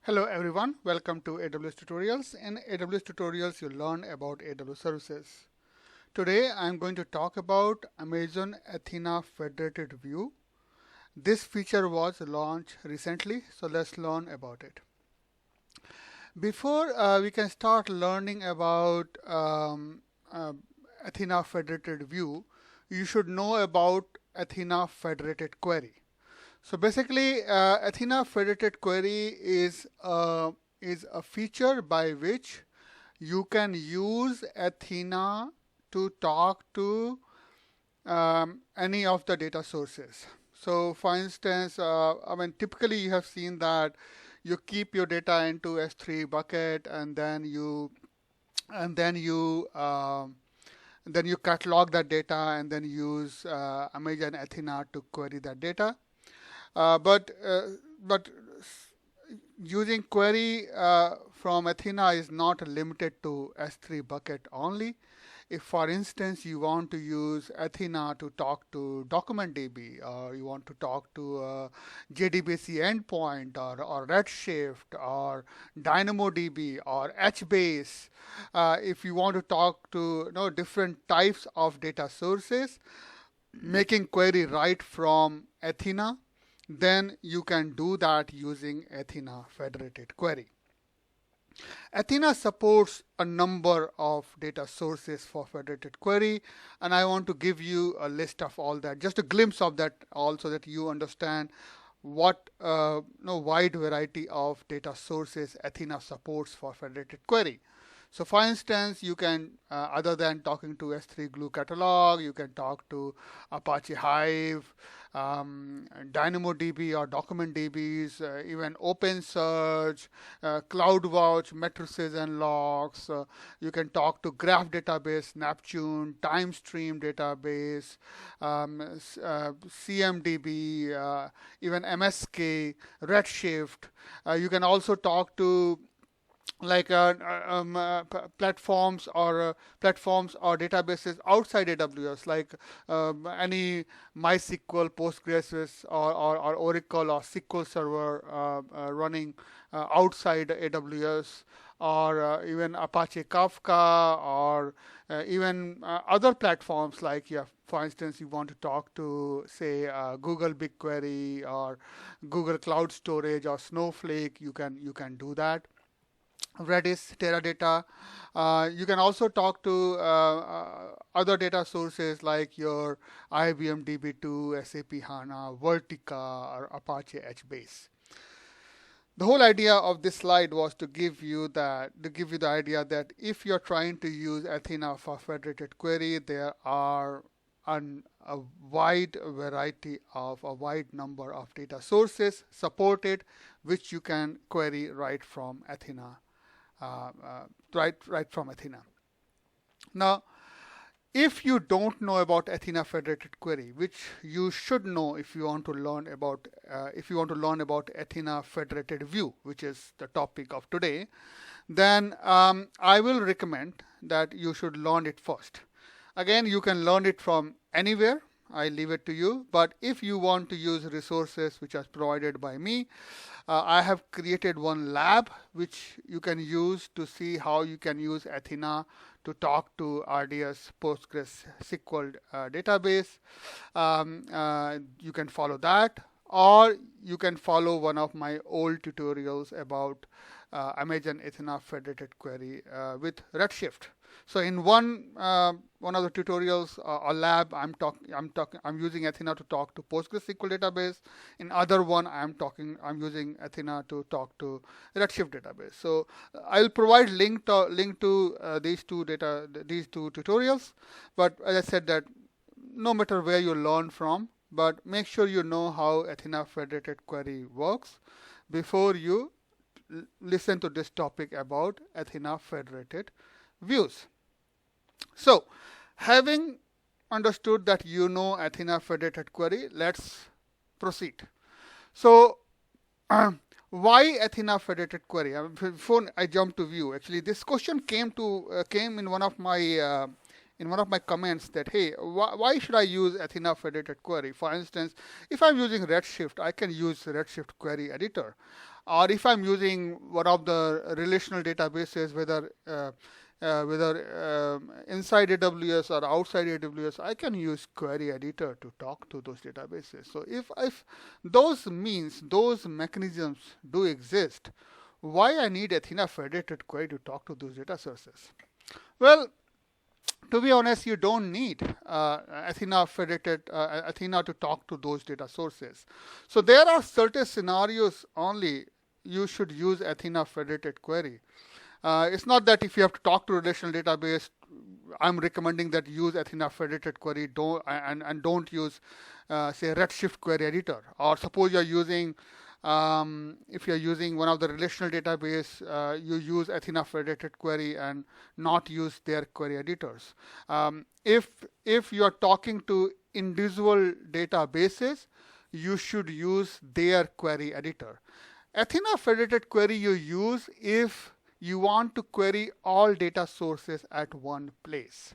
Hello everyone, welcome to AWS Tutorials. In AWS Tutorials, you learn about AWS services. Today, I'm going to talk about Amazon Athena Federated View. This feature was launched recently, so let's learn about it. Before we can start learning about Athena Federated View, you should know about Athena Federated Query. So basically, Athena Federated Query is a feature by which you can use Athena to talk to any of the data sources. So for instance, typically you have seen that you keep your data into S3 bucket and and then you then you catalog that data and then use Amazon Athena to query that data. Uh, but uh, but using query from Athena is not limited to S3 bucket only. If, for instance, you want to use Athena to talk to DocumentDB, or you want to talk to JDBC endpoint, or Redshift, or DynamoDB, or HBase, if you want to talk to different types of data sources, making query right from Athena, then you can do that using Athena Federated Query. Athena supports a number of data sources for federated query, and I want to give you a list of all that, just a glimpse of that all, so that you understand what wide variety of data sources Athena supports for federated query. So for instance, you can, other than talking to S3 Glue Catalog, you can talk to Apache Hive, DynamoDB or DocumentDBs, even OpenSearch, CloudWatch, matrices and logs. You can talk to Graph Database, Neptune, TimeStream Database, CMDB, even MSK, Redshift. You can also talk to like platforms or databases outside AWS, like any MySQL, Postgres, or Oracle or SQL Server running outside AWS, or even Apache Kafka, or even other platforms like, yeah, for instance, you want to talk to, say, Google BigQuery or Google Cloud Storage or Snowflake, you can do that. Redis, Teradata. You can also talk to other data sources like your IBM DB2, SAP HANA, Vertica, or Apache HBase. The whole idea of this slide was to give you the idea that if you're trying to use Athena for federated query, there are a wide variety of a wide number of data sources supported, which you can query right from Athena. Right from Athena. Now, if you don't know about Athena Federated Query, which you should know if you want to learn about Athena Federated View, which is the topic of today, then I will recommend that you should learn it first. Again, you can learn it from anywhere. I leave it to you. But if you want to use resources which are provided by me, I have created one lab which you can use to see how you can use Athena to talk to RDS Postgres SQL database. You can follow that, or you can follow one of my old tutorials about Amazon Athena Federated Query with Redshift. So in one of the tutorials or lab, I'm using Athena to talk to PostgreSQL database. In other one, I'm using Athena to talk to Redshift database. So I'll provide link to these two tutorials. But as I said, that no matter where you learn from, but make sure you know how Athena Federated Query works before you listen to this topic about Athena Federated Views. So, having understood that you know Athena Federated Query, let's proceed. So, why Athena Federated Query? Before I jump to view, actually, this question came in one of my in one of my comments that, hey, why should I use Athena Federated Query? For instance, if I'm using Redshift, I can use Redshift Query Editor. Or if I'm using one of the relational databases, whether inside AWS or outside AWS, I can use Query Editor to talk to those databases. So if those mechanisms do exist, why I need Athena Federated Query to talk to those data sources? Well, to be honest, you don't need Athena to talk to those data sources. So there are certain scenarios only you should use Athena Federated Query. It's not that if you have to talk to relational database, I'm recommending that use Athena Federated Query and don't use, say, Redshift Query Editor. Or suppose you're using, if you're using one of the relational database, you use Athena Federated Query and not use their query editors. If you are talking to individual databases, you should use their query editor. Athena Federated Query you use if you want to query all data sources at one place.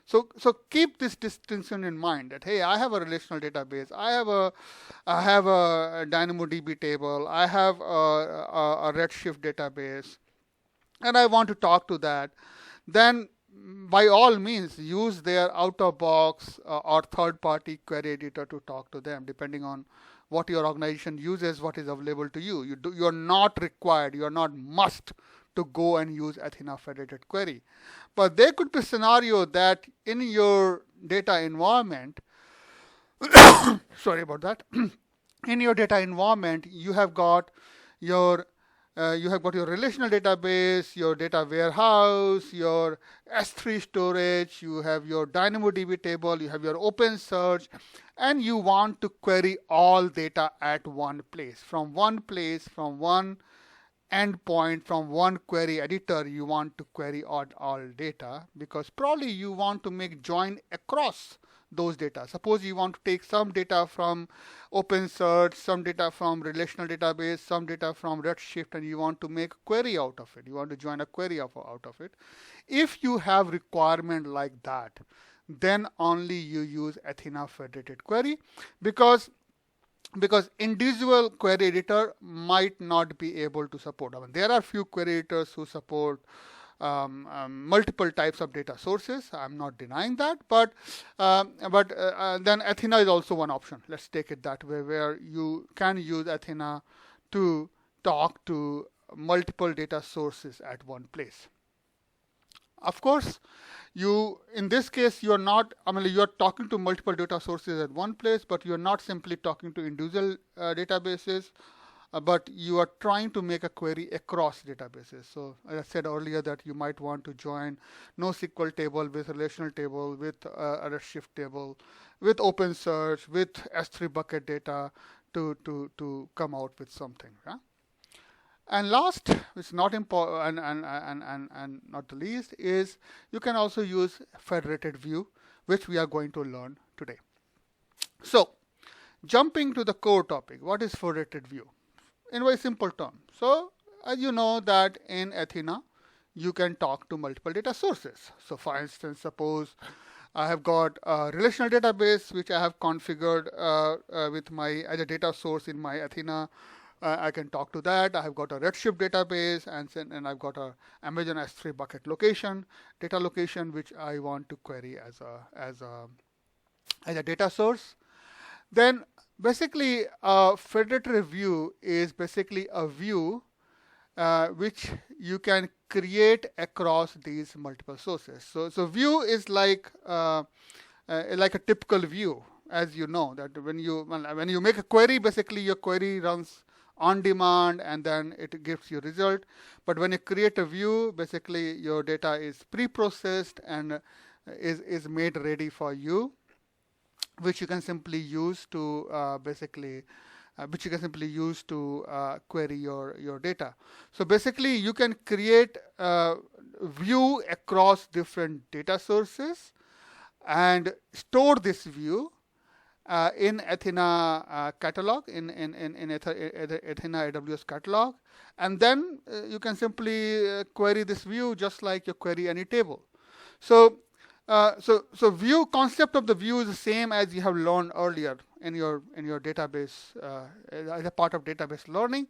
So keep this distinction in mind that, hey, I have a relational database, I have a DynamoDB table, I have a Redshift database, and I want to talk to that. Then by all means use their out-of-box or third-party query editor to talk to them, depending on what your organization uses, what is available to you. You're not required, you're not must to go and use Athena Federated Query. But there could be a scenario that in your data environment, sorry about that, in your data environment, you have got your relational database, your data warehouse, your S3 storage, you have your DynamoDB table, you have your OpenSearch, and you want to query all data at one place, from one endpoint, from one query editor. You want to query all data because probably you want to make join across those data. Suppose you want to take some data from OpenSearch, some data from relational database, some data from Redshift, and you want to make a query out of it. You want to join a query out of it. If you have requirement like that, then only you use Athena Federated Query because individual query editor might not be able to support. I mean, there are few query editors who support multiple types of data sources. I'm not denying that, but then Athena is also one option. Let's take it that way, where you can use Athena to talk to multiple data sources at one place. Of course, in this case, you're talking to multiple data sources at one place, but you're not simply talking to individual databases, but you are trying to make a query across databases. So as I said earlier, that you might want to join NoSQL table with relational table, with a Redshift table, with OpenSearch, with S3 bucket data to come out with something. Yeah? And last, which is not important and not the least, is you can also use federated view, which we are going to learn today. So jumping to the core topic, what is federated view? In very simple terms. So as you know that in Athena, you can talk to multiple data sources. So for instance, suppose I have got a relational database which I have configured with as a data source in my Athena. I can talk to that. I have got a Redshift database, and I've got a Amazon S3 bucket data location, which I want to query as a data source. Then basically, a federated view is basically a view which you can create across these multiple sources. So view is like a typical view, as you know, that when you make a query, basically your query runs on demand and then it gives you result. But when you create a view, basically your data is pre-processed and is made ready for you, which you can simply use to query your data. So basically you can create a view across different data sources and store this view in Athena catalog, in Athena AWS catalog, and then you can simply query this view just like you query any table. So So view concept of the view is the same as you have learned earlier in your database as a part of database learning.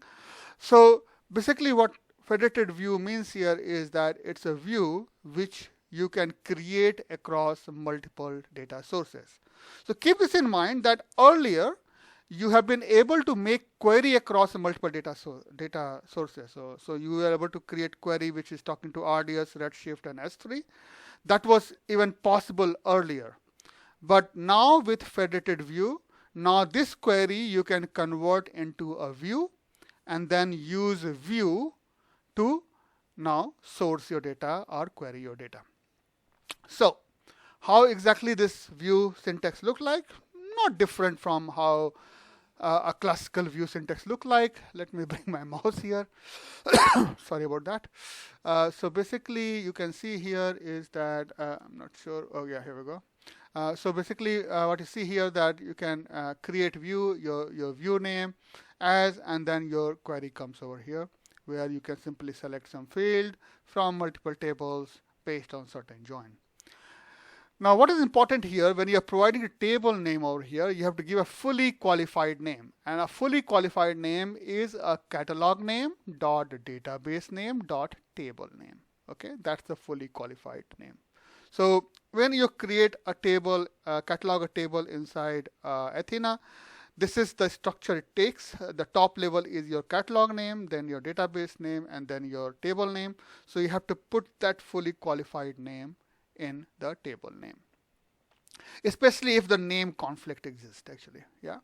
So basically, what federated view means here is that it's a view which you can create across multiple data sources. So keep this in mind that earlier you have been able to make query across multiple data sources. So you were able to create query which is talking to RDS, Redshift, and S3. That was even possible earlier. But now with federated view, now this query you can convert into a view and then use view to now source your data or query your data. So how exactly this view syntax look like? Not different from how a classical view syntax look like. Let me bring my mouse here. Sorry about that. So basically, you can see here is that I'm not sure. Oh yeah, here we go. So basically, what you see here that you can create view your view name as, and then your query comes over here, where you can simply select some field from multiple tables based on certain join. Now, what is important here, when you are providing a table name over here, you have to give a fully qualified name. And a fully qualified name is a catalog name dot database name dot table name. Okay, that's the fully qualified name. So when you create a table, catalog a table inside Athena, this is the structure it takes. The top level is your catalog name, then your database name, and then your table name. So you have to put that fully qualified name in the table name, especially if the name conflict exists actually. Yeah.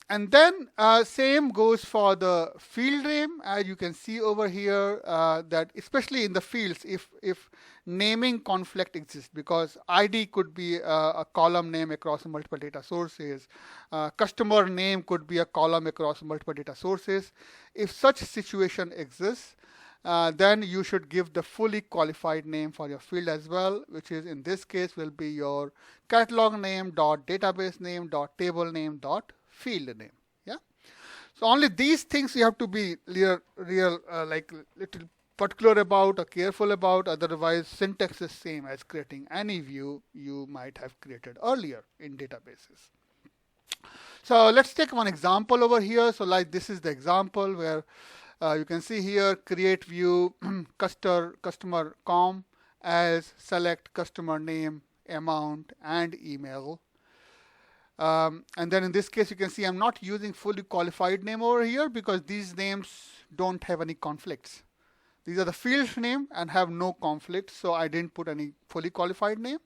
And then same goes for the field name. As you can see over here, that especially in the fields, if naming conflict exists, because ID could be a column name across multiple data sources, customer name could be a column across multiple data sources. If such situation exists, then you should give the fully qualified name for your field as well, which is in this case will be your catalog name dot database name dot table name dot field name. Yeah. So only these things you have to be real like little particular about or careful about. Otherwise, syntax is same as creating any view you might have created earlier in databases. So let's take one example over here. So like this is the example where you can see here create view customer com as select customer name, amount, and email. And then in this case, you can see I'm not using fully qualified name over here because these names don't have any conflicts. These are the field name and have no conflict, so I didn't put any fully qualified name.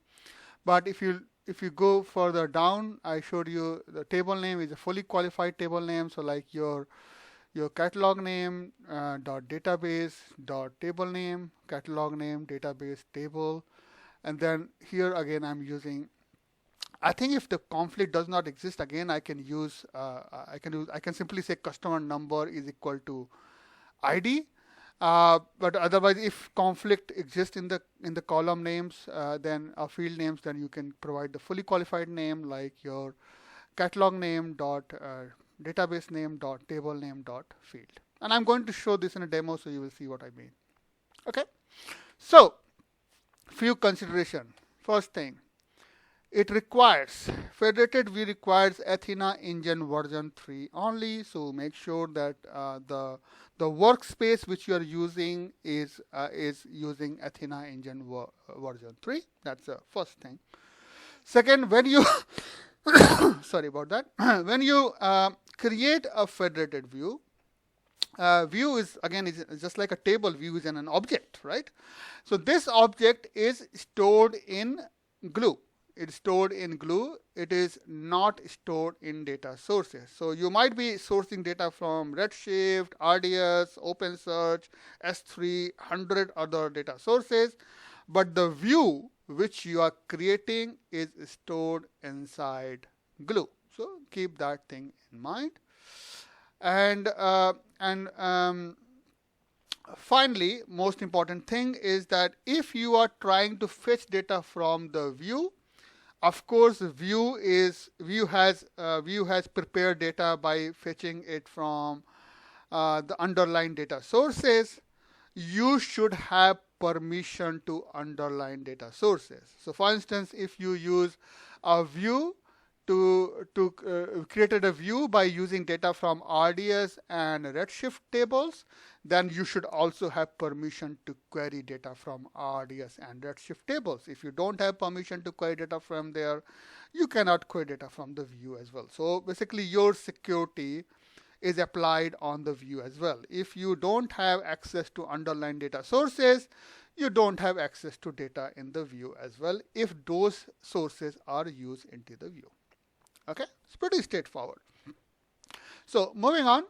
But if you go further down, I showed you the table name is a fully qualified table name. So like your catalog name dot database dot table name, catalog name database table, and then here again I'm using. I think if the conflict does not exist, again I can use I can simply say customer number is equal to ID. But otherwise, if conflict exists in the column names, then field names, then you can provide the fully qualified name like your catalog name dot database name dot table name dot field. And I'm going to show this in a demo, so you will see what I mean. Okay. So few consideration. First thing, it requires federated view requires Athena engine version 3 only. So make sure that the workspace which you are using is using Athena engine version 3. That's the first thing. Second, when you sorry about that. When you create a federated view, view is again is just like a table. View is an object, right? So this object is stored in glue. It's stored in glue. It is not stored in data sources. So you might be sourcing data from Redshift, RDS, OpenSearch, S3, 100 other data sources, but the view which you are creating is stored inside glue. So keep that thing in mind. And finally, most important thing is that if you are trying to fetch data from the view, of course, view has prepared data by fetching it from the underlying data sources. You should have permission to underline data sources. So for instance, if you use a view created a view by using data from RDS and Redshift tables, then you should also have permission to query data from RDS and Redshift tables. If you don't have permission to query data from there, you cannot query data from the view as well. So basically your security is applied on the view as well. If you don't have access to underlying data sources, you don't have access to data in the view as well if those sources are used into the view. Okay, it's pretty straightforward. So moving on,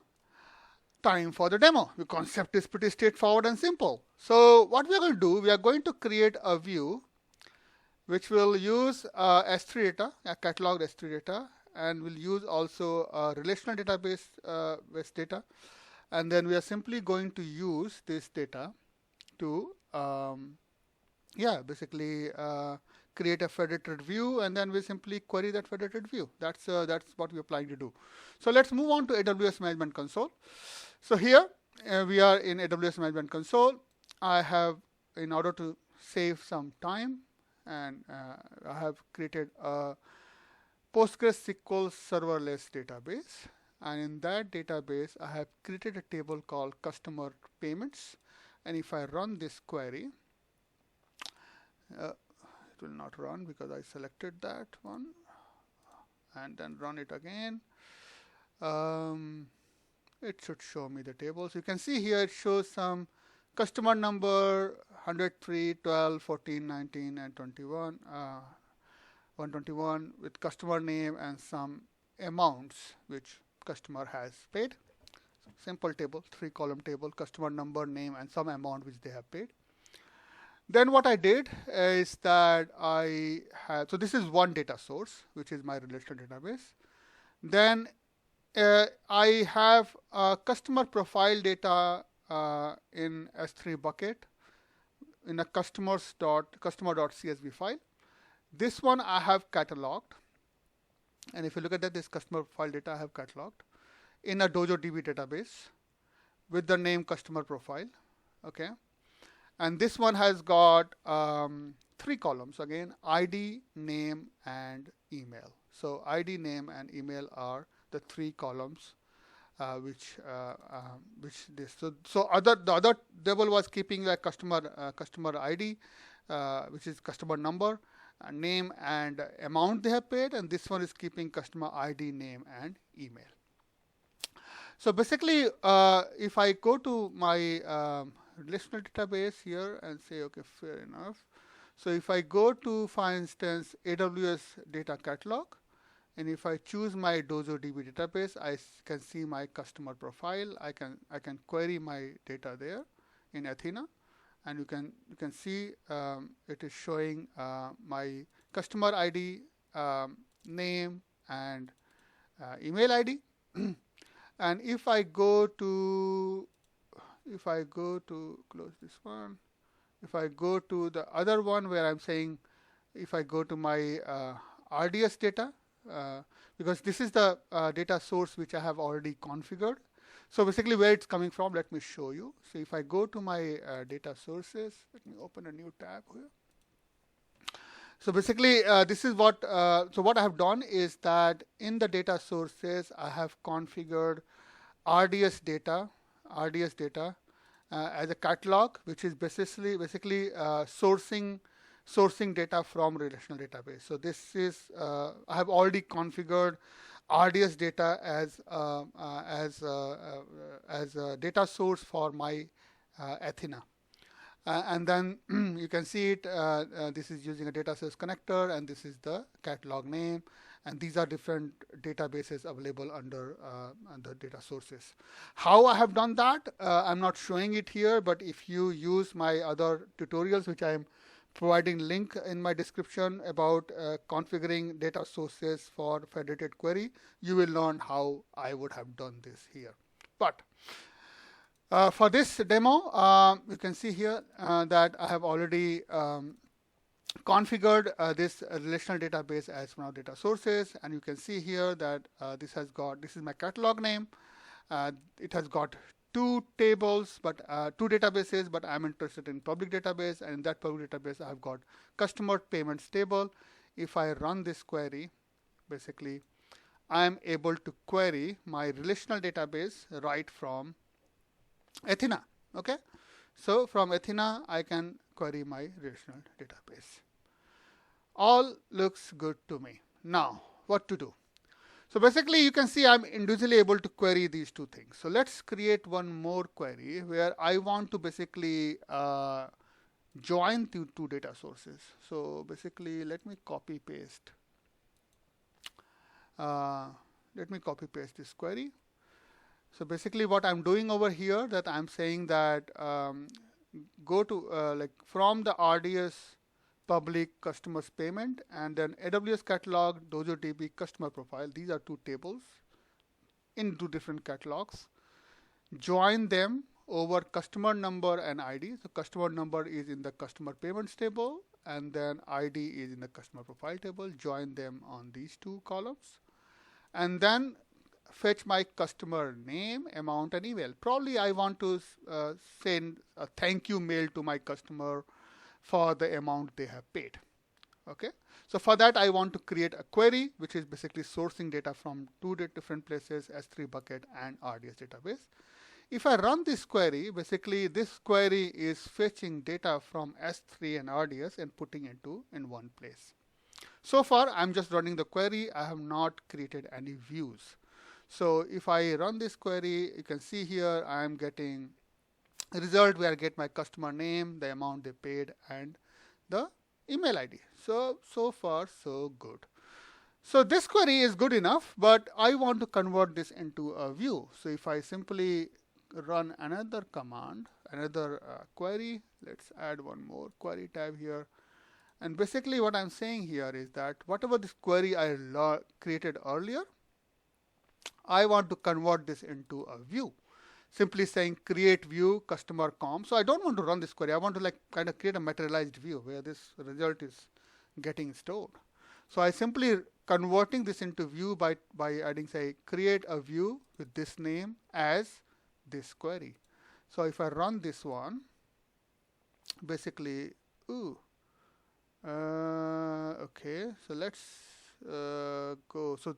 time for the demo. The concept is pretty straightforward and simple. So what we are going to do, we are going to create a view which will use S3 data, a catalog S3 data, and we'll use also a relational database based data. And then we are simply going to use this data to basically create a federated view, and then we simply query that federated view. That's what we're planning to do. So let's move on to AWS Management Console. So here we are in AWS Management Console. I have, in order to save some time, and I have created a PostgreSQL serverless database, and in that database I have created a table called customer payments, and if I run this query, it will not run because I selected that one, and then run it again. It should show me the tables. You can see here it shows some customer number 103, 12, 14, 19, and 21. 121 with customer name and some amounts which customer has paid. Simple table, 3-column table, customer number, name, and some amount which they have paid. Then what I did is that so this is one data source, which is my relational database. Then I have a customer profile data in S3 bucket in a customer.csv file. This one I have cataloged, and if you look at that, this customer profile data I have cataloged in a DojoDB database with the name customer profile. Okay, and this one has got 3 columns again: ID, name, and email. So ID, name, and email are the 3 columns which this. So the other table was keeping a customer ID, which is customer number, name, and amount they have paid, and this one is keeping customer ID, name, and email. So basically, if I go to my relational database here and say, okay, fair enough. So if I go to, for instance, AWS data catalog, and if I choose my DojoDB database, I can see my customer profile. I can query my data there in Athena, and you can see it is showing my customer ID, name, and email ID. And if I go to close this one, if I go to the other one where I'm saying, if I go to my RDS data, because this is the data source which I have already configured. So basically where it's coming from, let me show you. So if I go to my data sources, let me open a new tab here. So basically this is what, so what I have done is that in the data sources, I have configured RDS data as a catalog, which is basically sourcing data from relational database. So this is, I have already configured RDS data as a data source for my Athena. And then you can see it, this is using a data source connector, and this is the catalog name, and these are different databases available under data sources. How I have done that, I'm not showing it here, but if you use my other tutorials, which I am providing link in my description about configuring data sources for federated query, you will learn how I would have done this here. But for this demo, you can see here that I have already configured this relational database as one of data sources, and you can see here that this is my catalog name. It has got two tables, but two databases, but I'm interested in public database, and in that public database I've got customer payments table. If I run this query, basically I'm able to query my relational database right from Athena. Okay, so from Athena I can query my relational database. All looks good to me. Now what to do? So basically you can see I'm individually able to query these two things. So let's create one more query where I want to basically join two data sources. So basically let me copy paste. This query. So basically what I'm doing over here, that I'm saying that go to like from the RDS public customers payment, and then AWS catalog, DojoDB customer profile. These are two tables in two different catalogs. Join them over customer number and ID. So customer number is in the customer payments table, and then ID is in the customer profile table. Join them on these two columns, and then fetch my customer name, amount, and email. Probably I want to send a thank you mail to my customer for the amount they have paid. Okay, so for that I want to create a query which is basically sourcing data from two different places, S3 bucket and RDS database. If I run this query, basically this query is fetching data from S3 and RDS and putting it in one place. So far I'm just running the query. I have not created any views. So if I run this query, you can see here I am getting result where I get my customer name, the amount they paid, and the email ID. So far so good. So this query is good enough, but I want to convert this into a view. So if I simply run another command, another query, let's add one more query tab here. And basically what I'm saying here is that whatever this query I created earlier, I want to convert this into a view. Simply saying create view customer com. So I don't want to run this query. I want to like kind of create a materialized view where this result is getting stored. So I simply converting this into view by adding, say, create a view with this name as this query. So if I run this one, basically, okay, so let's go. So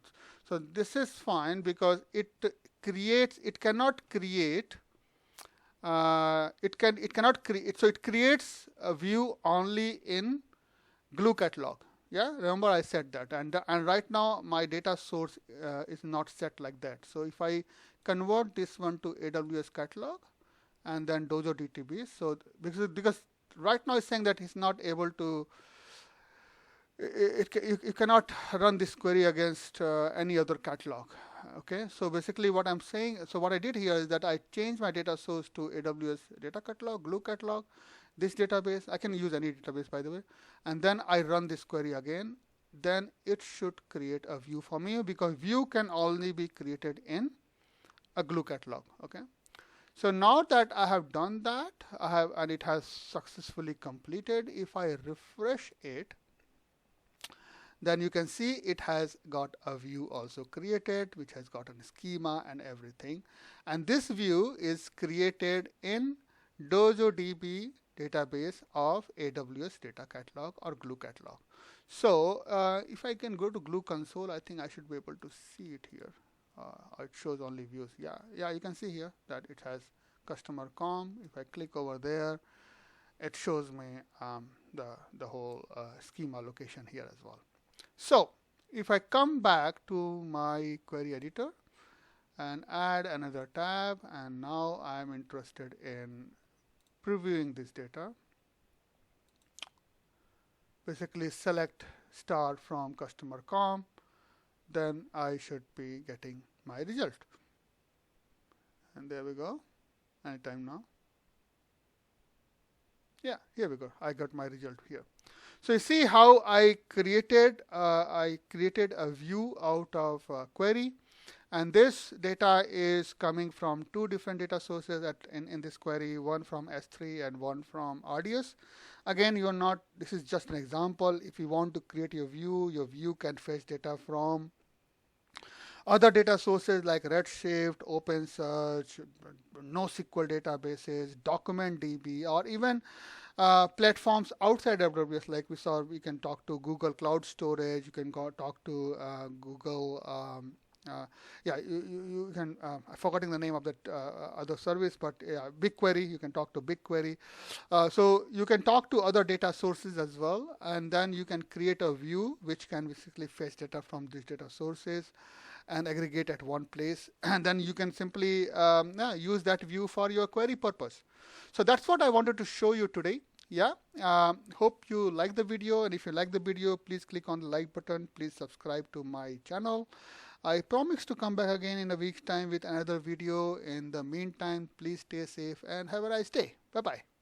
this is fine because it cannot create so it creates a view only in glue catalog. Yeah, remember I said that, and right now my data source is not set like that. So if I convert this one to AWS catalog and then DojoDB, so because right now it's saying that it's not able to, you cannot run this query against any other catalog. Okay, so basically what I'm saying, so what I did here is that I changed my data source to AWS data catalog, glue catalog, this database. I can use any database, by the way, and then I run this query again. Then it should create a view for me, because view can only be created in a glue catalog. Okay, so now that I have done that, and it has successfully completed. If I refresh it, then you can see it has got a view also created, which has got a schema and everything. And this view is created in DojoDB database of AWS data catalog or glue catalog. So if I can go to glue console, I think I should be able to see it here. It shows only views. Yeah, you can see here that it has customer com. If I click over there, it shows me the whole schema location here as well. So if I come back to my query editor and add another tab, and now I'm interested in previewing this data, basically select star from customer com, then I should be getting my result. And there we go. Anytime now. Yeah, here we go. I got my result here. So you see how I created a view out of a query, and this data is coming from two different data sources in this query, one from S3 and one from RDS. Again, this is just an example. If you want to create your view can fetch data from Other data sources like Redshift, OpenSearch, NoSQL databases, DocumentDB, or even platforms outside AWS, like we saw, we can talk to Google Cloud Storage, you can go talk to Google. Yeah, you can. I'm forgetting the name of that other service, but yeah, BigQuery. You can talk to BigQuery. So you can talk to other data sources as well, and then you can create a view which can basically fetch data from these data sources and aggregate at one place, and then you can simply yeah, use that view for your query purpose. So that's what I wanted to show you today. Yeah, hope you like the video, and if you like the video, please click on the like button. Please subscribe to my channel. I promise to come back again in a week's time with another video. In the meantime, please stay safe and have a nice day. Bye bye.